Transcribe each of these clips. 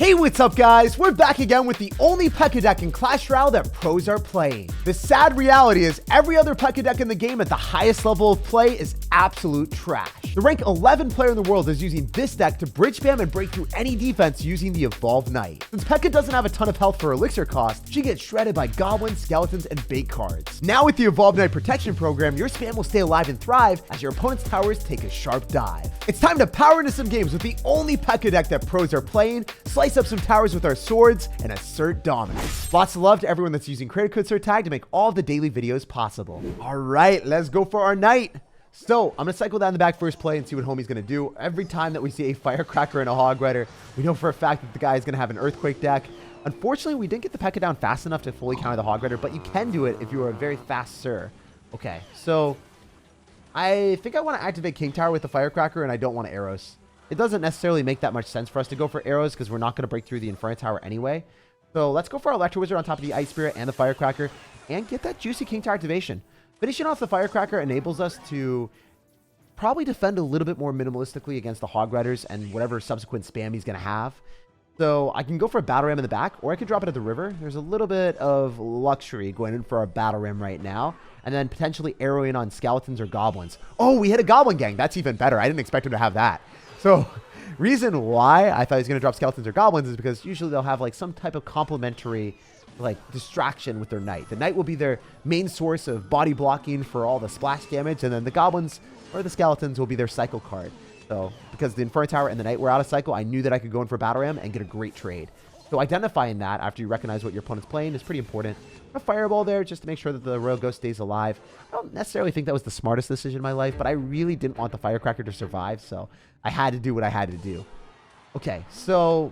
Hey, what's up guys? We're back again with the only Pekka deck in Clash Royale that pros are playing. The sad reality is every other Pekka deck in the game at the highest level of play is absolute trash. The rank 11 player in the world is using this deck to bridge spam and break through any defense using the Evolved Knight. Since Pekka doesn't have a ton of health for elixir cost, she gets shredded by goblins, skeletons, and bait cards. Now with the Evolved Knight protection program, your spam will stay alive and thrive as your opponent's towers take a sharp dive. It's time to power into some games with the only Pekka deck that pros are playing, slice up some towers with our swords, and assert dominance. Lots of love to everyone that's using creator code SirTag to make all of the daily videos possible. All right, let's go for our knight. So I'm gonna cycle down the back first play and see what homie's gonna do. Every time that we see a firecracker and a hog rider, we know for a fact that the guy is gonna have an earthquake deck. Unfortunately, we didn't get the Pekka down fast enough to fully counter the hog rider, but you can do it if you are a very fast Sir. Okay, so I think I want to activate King Tower with the firecracker, and I don't want arrows. It doesn't necessarily make that much sense for us to go for arrows because we're not going to break through the Inferno Tower anyway. So let's go for our Electro Wizard on top of the Ice Spirit and the Firecracker and get that juicy King Tower activation. Finishing off the Firecracker enables us to probably defend a little bit more minimalistically against the Hog Riders and whatever subsequent spam he's going to have. So I can go for a Battle Ram in the back, or I could drop it at the river. There's a little bit of luxury going in for our Battle Ram right now, and then potentially arrowing on skeletons or goblins. Oh, we hit a Goblin Gang. That's even better. I didn't expect him to have that. So reason why I thought he was going to drop skeletons or goblins is because usually they'll have like some type of complementary like distraction with their knight. The knight will be their main source of body blocking for all the splash damage, and then the goblins or the skeletons will be their cycle card. So because the Inferno Tower and the knight were out of cycle, I knew that I could go in for Battle Ram and get a great trade. So identifying that after you recognize what your opponent's playing is pretty important. A fireball there just to make sure that the Royal Ghost stays alive. I don't necessarily think that was the smartest decision in my life, but I really didn't want the Firecracker to survive, so I had to do what I had to do. Okay, so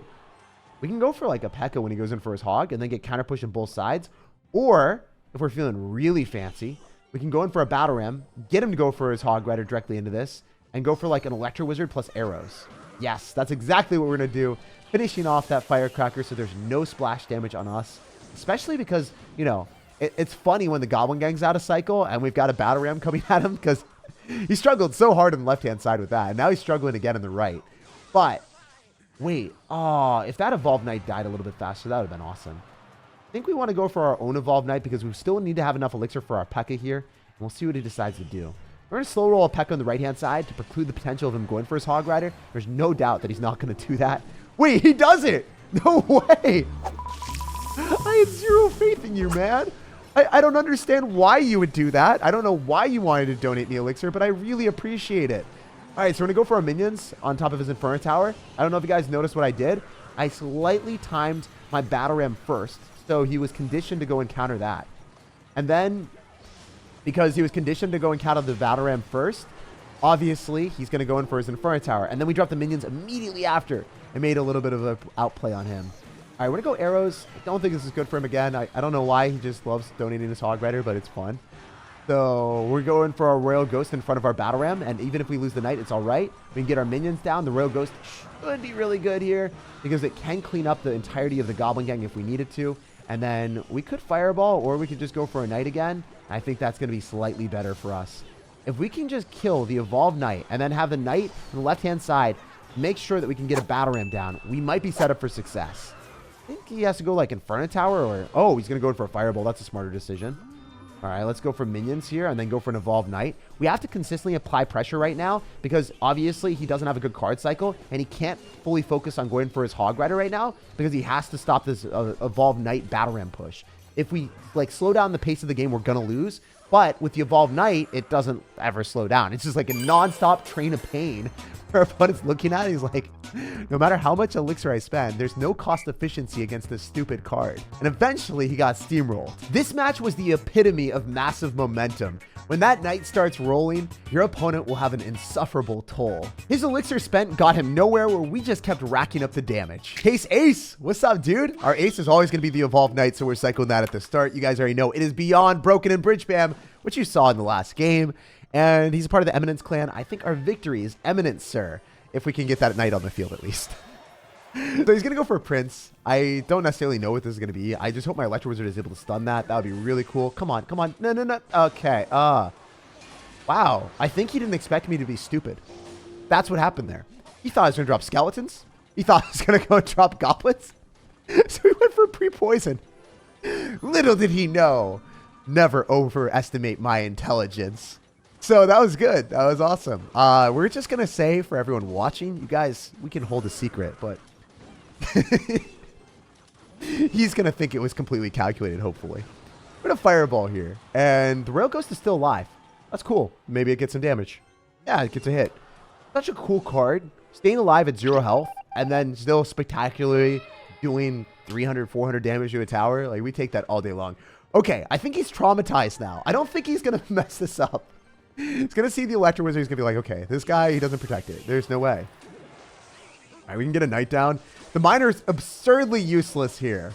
we can go for like a Pekka when he goes in for his hog and then get counter push on both sides. Or if we're feeling really fancy, we can go in for a Battle Ram, get him to go for his hog rider directly into this, and go for like an Electro Wizard plus arrows. Yes, that's exactly what we're going to do. Finishing off that Firecracker so there's no splash damage on us. Especially because, you know, it's funny when the Goblin Gang's out of cycle and we've got a Battle Ram coming at him because he struggled so hard on the left-hand side with that. And now he's struggling again on the right. But, wait. Oh, if that Evolved Knight died a little bit faster, that would have been awesome. I think we want to go for our own Evolved Knight because we still need to have enough elixir for our Pekka here. And we'll see what he decides to do. We're going to slow roll a Pekka on the right-hand side to preclude the potential of him going for his Hog Rider. There's no doubt that he's not going to do that. Wait, he does it! No way! I had zero faith in you, man. I don't understand why you would do that. I don't know why you wanted to donate me elixir, but I really appreciate it. All right, so we're going to go for our minions on top of his Inferno Tower. I don't know if you guys noticed what I did. I slightly timed my Battle Ram first, so he was conditioned to go and counter that. And then, because he was conditioned to go and counter the Battle Ram first, obviously, he's going to go in for his Inferno Tower. And then we dropped the minions immediately after and made a little bit of an outplay on him. All right, we're going to go arrows. I don't think this is good for him again. I don't know why. He just loves donating his Hog Rider, but it's fun. So we're going for our Royal Ghost in front of our Battle Ram, and even if we lose the Knight, it's all right. We can get our minions down. The Royal Ghost should be really good here because it can clean up the entirety of the Goblin Gang if we needed to. And then we could Fireball, or we could just go for a Knight again. I think that's going to be slightly better for us. If we can just kill the Evolved Knight and then have the Knight on the left-hand side, make sure that we can get a Battle Ram down, we might be set up for success. I think he has to go like Inferno Tower or... Oh, he's going to go in for a Fireball. That's a smarter decision. All right, let's go for minions here and then go for an Evolved Knight. We have to consistently apply pressure right now because obviously he doesn't have a good card cycle and he can't fully focus on going for his Hog Rider right now because he has to stop this Evolved Knight Battle Ram push. If we like slow down the pace of the game, we're going to lose. But with the Evolved Knight, it doesn't ever slow down. It's just like a non-stop train of pain. Our opponent's looking at it, he's like, no matter how much elixir I spend, there's no cost efficiency against this stupid card. And eventually, he got steamrolled. This match was the epitome of massive momentum. When that Knight starts rolling, your opponent will have an insufferable toll. His elixir spent got him nowhere where we just kept racking up the damage. Case Ace, what's up, dude? Our Ace is always going to be the Evolved Knight, so we're cycling that at the start. You guys already know it is beyond broken and bridge spam, which you saw in the last game. And he's a part of the Eminence clan. I think our victory is Eminence, sir, if we can get that Knight on the field at least. So he's going to go for a Prince. I don't necessarily know what this is going to be. I just hope my Electro Wizard is able to stun that. That would be really cool. Come on, come on. No, no, no. Okay. Wow. I think he didn't expect me to be stupid. That's what happened there. He thought I was going to drop skeletons. He thought I was going to go and drop goblets. So he went for pre-poison. Little did he know. Never overestimate my intelligence. So that was good. That was awesome. We're just going to say for everyone watching, you guys, we can hold a secret, but he's going to think it was completely calculated, hopefully. We're going to fireball here. And the Royal Ghost is still alive. That's cool. Maybe it gets some damage. Yeah, it gets a hit. Such a cool card. Staying alive at 0 health and then still spectacularly doing 300, 400 damage to a tower. Like, we take that all day long. Okay, I think he's traumatized now. I don't think he's going to mess this up. He's going to see the Electro Wizard. He's going to be like, okay, this guy, he doesn't protect it. There's no way. All right, we can get a Knight down. The Miner's absurdly useless here.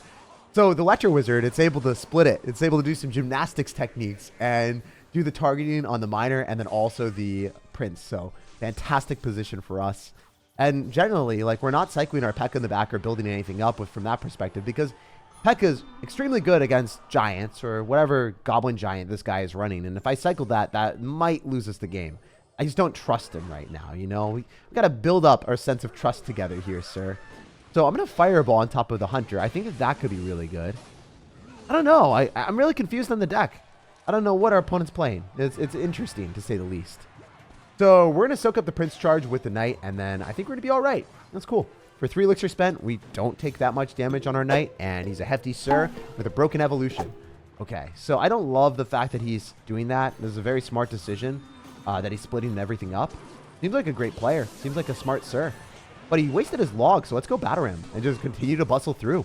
So the Electro Wizard, it's able to split it. It's able to do some gymnastics techniques and do the targeting on the Miner and then also the Prince. So fantastic position for us. And generally, like, we're not cycling our Pekka in the back or building anything up from that perspective because Pekka's extremely good against giants or whatever goblin giant this guy is running. And if I cycle that, that might lose us the game. I just don't trust him right now, you know? We got to build up our sense of trust together here, sir. So I'm going to fireball on top of the Hunter. I think that could be really good. I don't know. I'm really confused on the deck. I don't know what our opponent's playing. It's interesting, to say the least. So we're going to soak up the Prince charge with the Knight, and then I think we're going to be all right. That's cool. For 3 elixir spent, we don't take that much damage on our Knight, and he's a hefty Sir with a broken evolution. Okay, so I don't love the fact that he's doing that. This is a very smart decision that he's splitting everything up. Seems like a great player. Seems like a smart Sir. But he wasted his log, so let's go batter him and just continue to bustle through.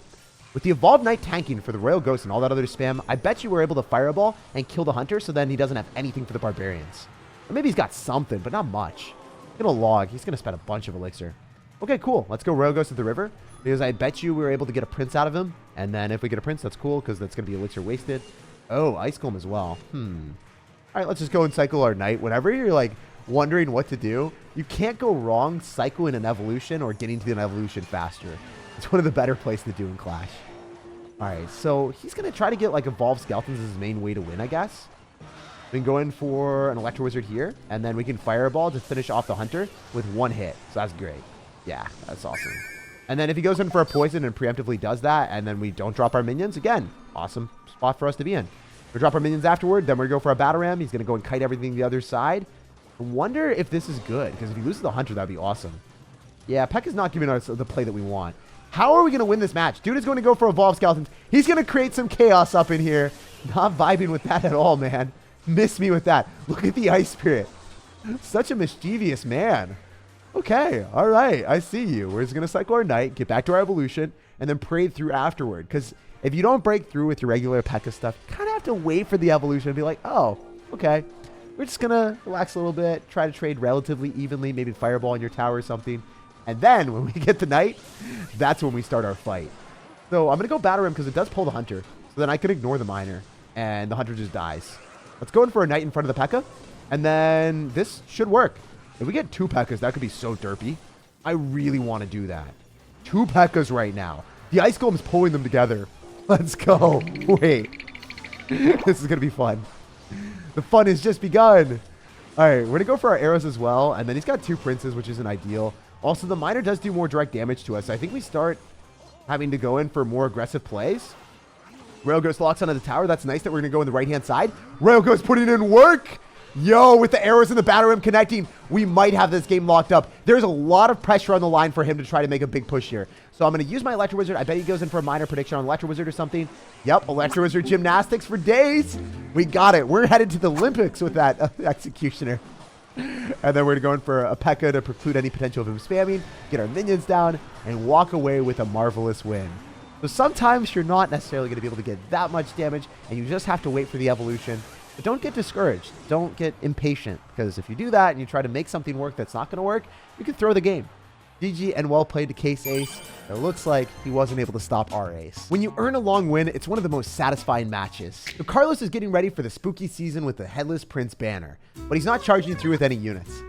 With the Evolved Knight tanking for the Royal Ghost and all that other spam, I bet you we're able to fireball and kill the Hunter so then he doesn't have anything for the Barbarians. Or maybe he's got something, but not much. Get a log. He's going to spend a bunch of elixir. Okay, cool. Let's go Royal Ghost to the river because I bet you we were able to get a Prince out of him. And then if we get a Prince, that's cool because that's going to be elixir wasted. Oh, Ice Golem as well. All right, let's just go and cycle our Knight. Whenever you're like wondering what to do, you can't go wrong cycling an evolution or getting to an evolution faster. It's one of the better plays to do in Clash. All right, so he's going to try to get like Evolved Skeletons as his main way to win, I guess. We can go in for an Electro Wizard here, and then we can Fireball to finish off the Hunter with 1 hit. So that's great. Yeah, that's awesome. And then if he goes in for a Poison and preemptively does that, and then we don't drop our minions, again, awesome spot for us to be in. We drop our minions afterward, then we go for a Battle Ram. He's going to go and kite everything the other side. I wonder if this is good, because if he loses the Hunter, that would be awesome. Yeah, Pekka's not giving us the play that we want. How are we going to win this match? Dude is going to go for Evolved Skeletons. He's going to create some chaos up in here. Not vibing with that at all, man. Miss me with that. Look at the Ice Spirit. Such a mischievous man. Okay, all right. I see you. We're just going to cycle our Knight, get back to our evolution, and then parade through afterward. Because if you don't break through with your regular Pekka stuff, you kind of have to wait for the evolution and be like, oh, okay. We're just going to relax a little bit, try to trade relatively evenly, maybe Fireball in your tower or something. And then when we get the Knight, that's when we start our fight. So I'm going to go Battle Ram because it does pull the Hunter. So then I can ignore the Miner, and the Hunter just dies. Let's go in for a Knight in front of the Pekka. And then this should work. If we get 2 Pekkas, that could be so derpy. I really want to do that. 2 Pekkas right now. The Ice Golem's pulling them together. Let's go. Wait. This is going to be fun. The fun has just begun. All right, we're going to go for our arrows as well. And then he's got 2 Princes, which isn't ideal. Also, the Miner does do more direct damage to us. So I think we start having to go in for more aggressive plays. Royal Ghost locks onto the tower. That's nice that we're going to go on the right-hand side. Royal Ghost putting in work. Yo, with the arrows and the Battle Ram connecting, we might have this game locked up. There's a lot of pressure on the line for him to try to make a big push here. So I'm going to use my Electro Wizard. I bet he goes in for a minor prediction on Electro Wizard or something. Yep, Electro Wizard gymnastics for days. We got it. We're headed to the Olympics with that Executioner. And then we're going to go in for a Pekka to preclude any potential of him spamming, get our minions down, and walk away with a marvelous win. So sometimes you're not necessarily going to be able to get that much damage, and you just have to wait for the evolution. But don't get discouraged. Don't get impatient, because if you do that and you try to make something work that's not going to work, you can throw the game. GG and well played to Case Ace. It looks like he wasn't able to stop our ace. When you earn a long win, it's one of the most satisfying matches. So Carlos is getting ready for the spooky season with the Headless Prince banner, but he's not charging through with any units.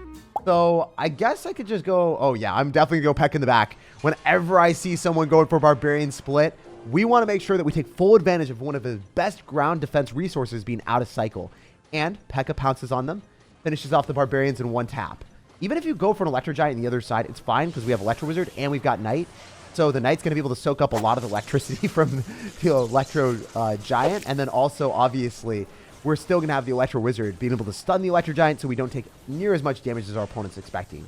So I guess I could just go, oh yeah, I'm definitely going to go Pekka in the back. Whenever I see someone going for Barbarian Split, we want to make sure that we take full advantage of one of his best ground defense resources being out of cycle. And Pekka pounces on them, finishes off the Barbarians in 1 tap. Even if you go for an Electro Giant on the other side, it's fine because we have Electro Wizard and we've got Knight. So the Knight's going to be able to soak up a lot of the electricity from the Electro Giant. And then also, obviously, we're still going to have the Electro Wizard being able to stun the Electro Giant so we don't take near as much damage as our opponent's expecting.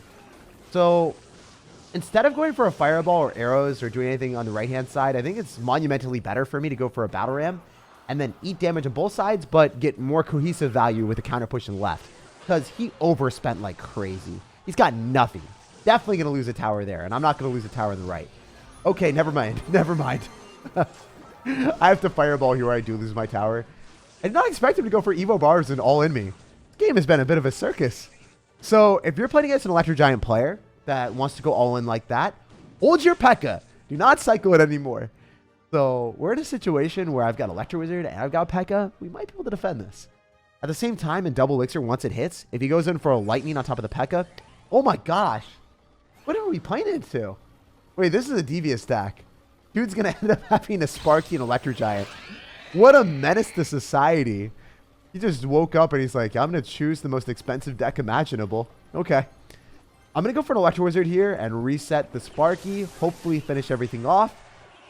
So instead of going for a Fireball or arrows or doing anything on the right-hand side, I think it's monumentally better for me to go for a Battle Ram and then eat damage on both sides, but get more cohesive value with the counter push in the left. Because he overspent like crazy. He's got nothing. Definitely going to lose a tower there, and I'm not going to lose a tower on the right. Okay, never mind. Never mind. I have to Fireball here where I do lose my tower. I did not expect him to go for Evo Bars and all in me. This game has been a bit of a circus. So if you're playing against an Electro Giant player that wants to go all in like that, hold your Pekka. Do not cycle it anymore. So we're in a situation where I've got Electro Wizard and I've got Pekka. We might be able to defend this. At the same time, in Double Elixir, once it hits, if he goes in for a Lightning on top of the Pekka, oh my gosh. What are we playing into? Wait, this is a devious stack. Dude's going to end up having a Sparky and Electro Giant. What a menace to society. He just woke up and he's like, I'm going to choose the most expensive deck imaginable. Okay. I'm going to go for an Electro Wizard here and reset the Sparky. Hopefully finish everything off.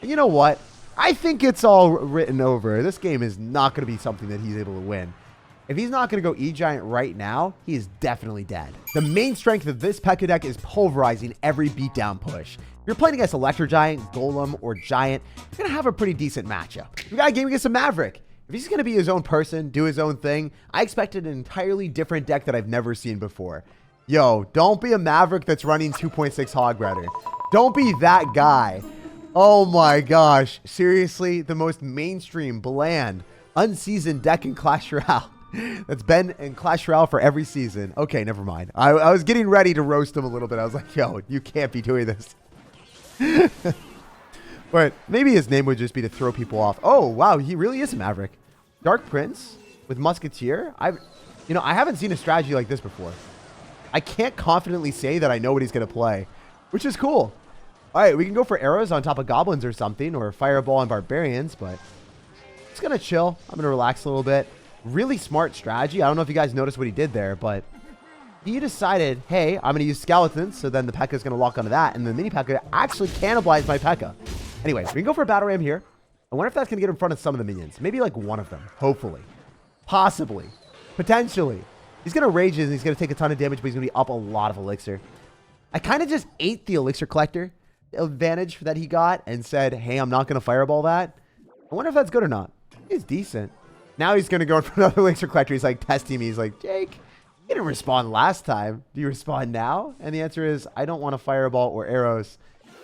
And you know what? I think it's all written over. This game is not going to be something that he's able to win. If he's not going to go E-Giant right now, he is definitely dead. The main strength of this Pekka deck is pulverizing every beatdown push. If you're playing against Electro Giant, Golem, or Giant, you're going to have a pretty decent matchup. We got a game against a Maverick. If he's going to be his own person, do his own thing, I expected an entirely different deck that I've never seen before. Yo, don't be a Maverick that's running 2.6 Hog Rider. Don't be that guy. Oh my gosh. Seriously, the most mainstream, bland, unseasoned deck in Clash Royale. That's been in Clash Royale for every season. Okay, never mind. I was getting ready to roast him a little bit. I was like, yo, you can't be doing this. But maybe his name would just be to throw people off. Oh, wow, he really is a Maverick. Dark Prince with Musketeer. I haven't seen a strategy like this before. I can't confidently say that I know what he's going to play, which is cool. All right, we can go for arrows on top of goblins or something, or fireball on barbarians, but it's going to chill. I'm going to relax a little bit. Really smart strategy. I don't know if you guys noticed what he did there, but he decided, hey, I'm going to use skeletons, so then the Pekka is going to lock onto that, and the mini Pekka actually cannibalized my Pekka. Anyway, we can go for a Battle Ram here. I wonder if that's going to get in front of some of the minions. Maybe like one of them, hopefully. Possibly. Potentially. He's going to rage and he's going to take a ton of damage, but he's going to be up a lot of elixir. I kind of just ate the elixir collector advantage that he got and said, hey, I'm not going to fireball that. I wonder if that's good or not. It's decent. Now he's going to go for another elixir collector. He's like testing me. He's like, Jake, you didn't respond last time. Do you respond now? And the answer is, I don't want to fireball or arrows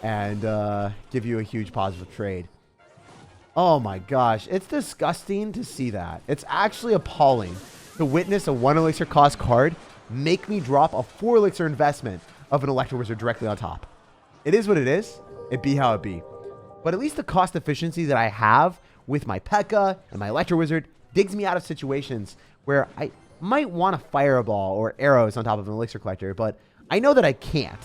and give you a huge positive trade. Oh my gosh. It's disgusting to see that. It's actually appalling to witness a 1 elixir cost card make me drop a 4 elixir investment of an Electro Wizard directly on top. It is what it is. It be how it be. But at least the cost efficiency that I have with my Pekka and my Electro Wizard digs me out of situations where I might want a fireball or arrows on top of an elixir collector, but I know that I can't.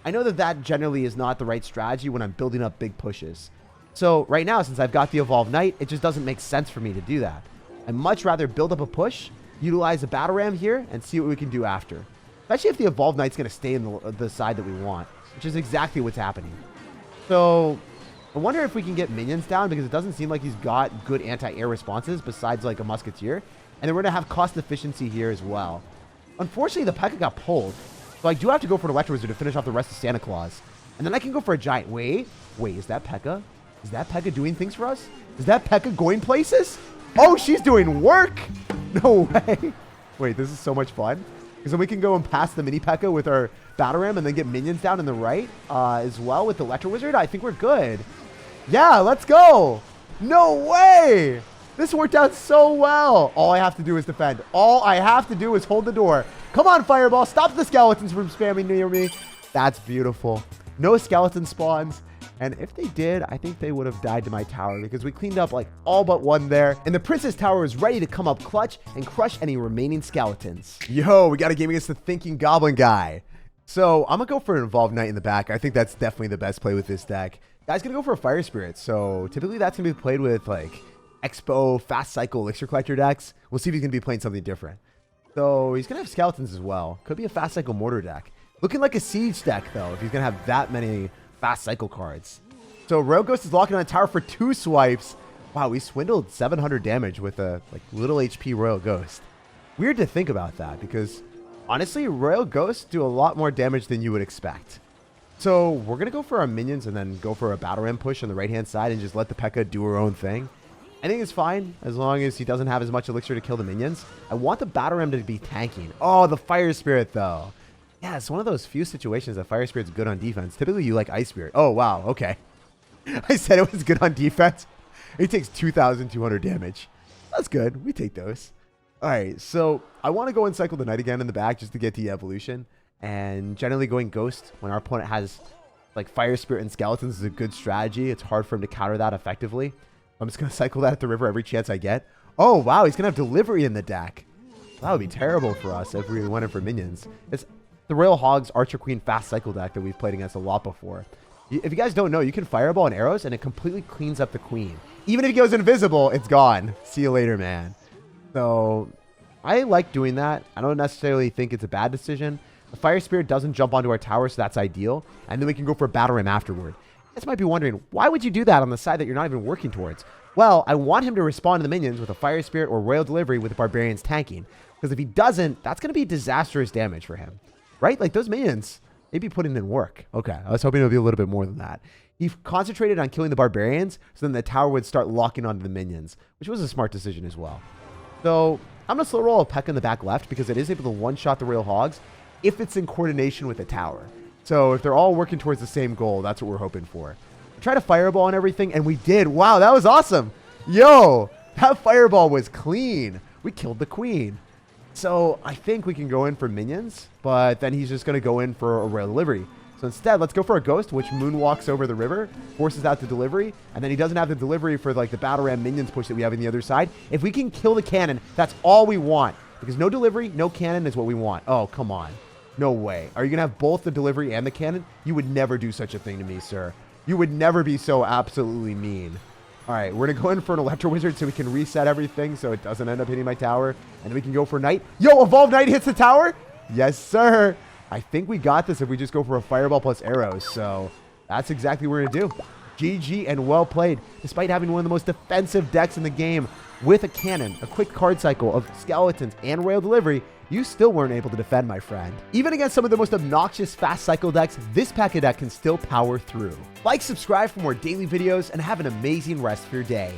I know that that generally is not the right strategy when I'm building up big pushes. So right now, since I've got the Evolved Knight, it just doesn't make sense for me to do that. I'd much rather build up a push, utilize a Battle Ram here, and see what we can do after. Especially if the Evolved Knight's going to stay in the side that we want, which is exactly what's happening. So I wonder if we can get minions down, because it doesn't seem like he's got good anti-air responses besides like a Musketeer. And then we're going to have cost efficiency here as well. Unfortunately, the Pekka got pulled. So I do have to go for an Electro Wizard to finish off the rest of Santa Claus. And then I can go for a Giant. Wait, is that Pekka? Is that Pekka doing things for us? Is that Pekka going places? Oh, she's doing work! No way. Wait, this is so much fun. Because then we can go and pass the mini Pekka with our Battle Ram and then get minions down in the right as well with the Electro Wizard. I think we're good. Yeah, let's go. No way. This worked out so well. All I have to do is defend. All I have to do is hold the door. Come on, Fireball. Stop the skeletons from spamming near me. That's beautiful. No skeleton spawns. And if they did, I think they would have died to my tower, because we cleaned up like all but one there. And the Princess Tower is ready to come up clutch and crush any remaining skeletons. Yo, we got a game against the Thinking Goblin guy. So I'm going to go for an Evolved Knight in the back. I think that's definitely the best play with this deck. Guy's going to go for a Fire Spirit. So typically that's going to be played with like Expo, Fast Cycle, Elixir Collector decks. We'll see if he's going to be playing something different. So he's going to have skeletons as well. Could be a fast cycle mortar deck. Looking like a siege deck, though, if he's going to have that many fast cycle cards. So Royal Ghost is locking on a tower for 2 swipes. Wow, we swindled 700 damage with a little HP Royal Ghost. Weird to think about that because, honestly, Royal Ghosts do a lot more damage than you would expect. So we're going to go for our minions and then go for a Battle Ram push on the right-hand side and just let the Pekka do her own thing. I think it's fine as long as he doesn't have as much elixir to kill the minions. I want the Battle Ram to be tanking. Oh, the Fire Spirit, though. Yeah, it's one of those few situations that Fire Spirit's good on defense. Typically, you like Ice Spirit. Oh, wow. Okay. I said it was good on defense. He takes 2,200 damage. That's good. We take those. All right, so I want to go and cycle the Knight again in the back just to get the evolution. And generally going Ghost when our opponent has like Fire Spirit and Skeletons is a good strategy. It's hard for him to counter that effectively. I'm just going to cycle that at the river every chance I get. Oh, wow. He's going to have Delivery in the deck. That would be terrible for us if we went in for minions. It's the Royal Hogs Archer Queen fast cycle deck that we've played against a lot before. If you guys don't know, you can Fireball and arrows, and it completely cleans up the Queen. Even if he goes invisible, it's gone. See you later, man. So I like doing that. I don't necessarily think it's a bad decision. The Fire Spirit doesn't jump onto our tower, so that's ideal. And then we can go for a Battle Ram afterward. You guys might be wondering, why would you do that on the side that you're not even working towards? Well, I want him to respond to the minions with a Fire Spirit or Royal Delivery with the Barbarians tanking. Because if he doesn't, that's going to be disastrous damage for him. Right? Like those minions, they'd be putting in work. Okay, I was hoping it would be a little bit more than that. He concentrated on killing the Barbarians, so then the tower would start locking onto the minions, which was a smart decision as well. So I'm going to slow roll a Pekka in the back left because it is able to one-shot the Royal Hogs if it's in coordination with the tower. So if they're all working towards the same goal, that's what we're hoping for. Try to Fireball and everything, and we did. Wow, that was awesome. Yo, that Fireball was clean. We killed the Queen. So I think we can go in for minions, but then he's just going to go in for a Royal Delivery. So instead, let's go for a Ghost, which moonwalks over the river, forces out the Delivery, and then he doesn't have the Delivery for like the Battle Ram minions push that we have on the other side. If we can kill the cannon, that's all we want. Because no Delivery, no cannon is what we want. Oh, come on. No way. Are you going to have both the Delivery and the cannon? You would never do such a thing to me, sir. You would never be so absolutely mean. All right, we're going to go in for an Electro Wizard so we can reset everything so it doesn't end up hitting my tower. And then we can go for Knight. Yo, Evolved Knight hits the tower? Yes, sir. I think we got this if we just go for a Fireball plus arrows. So that's exactly what we're going to do. GG and well played. Despite having one of the most defensive decks in the game with a cannon, a quick card cycle of Skeletons, and Royal Delivery, you still weren't able to defend, my friend. Even against some of the most obnoxious fast cycle decks, this Pekka deck can still power through. Like, subscribe for more daily videos, and have an amazing rest of your day.